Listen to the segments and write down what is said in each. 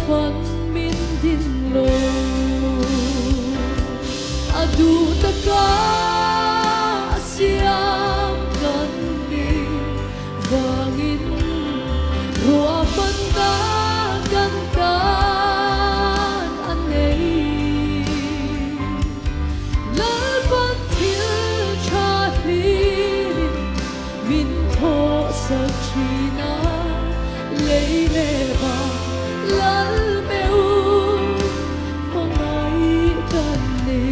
lalpan min din lo adu taka siam kan ni wangin rua banda kan kan anei lalpan til chali min tho sa china lấy lệ ba lal meu mangai kan ni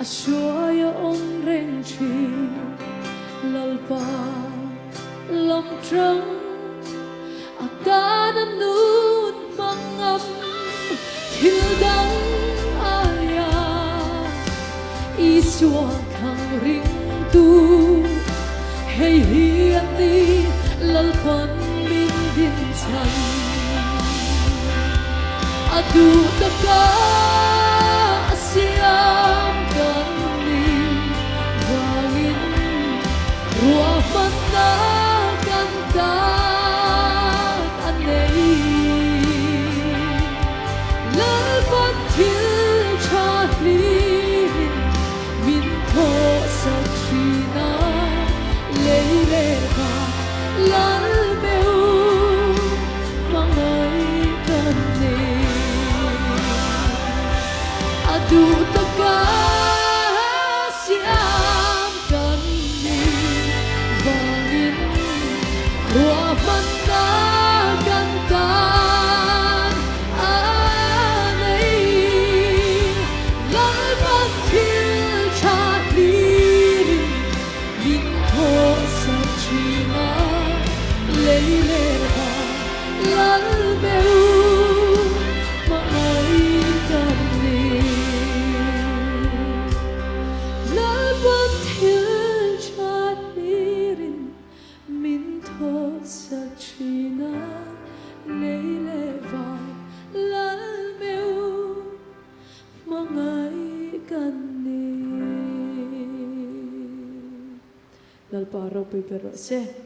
Ashoya ong ren chi lalpa lam trăng akana nun mangam thil dang aya iswa khang ring tu hey hian ni lalpan min din chan adu taka siam kan ni wangin rua banda kan kan anei lalpan til chali min tho sa china lei le ba lal meu mangai kan ni adu taka siam kan ni wangin rua banda kan kan anei lalpan til chali min tho sa china lei le ba lal meu mangai kan ni sa china lấy lệ vai lal meu mangai kan ni lalpa ro pe se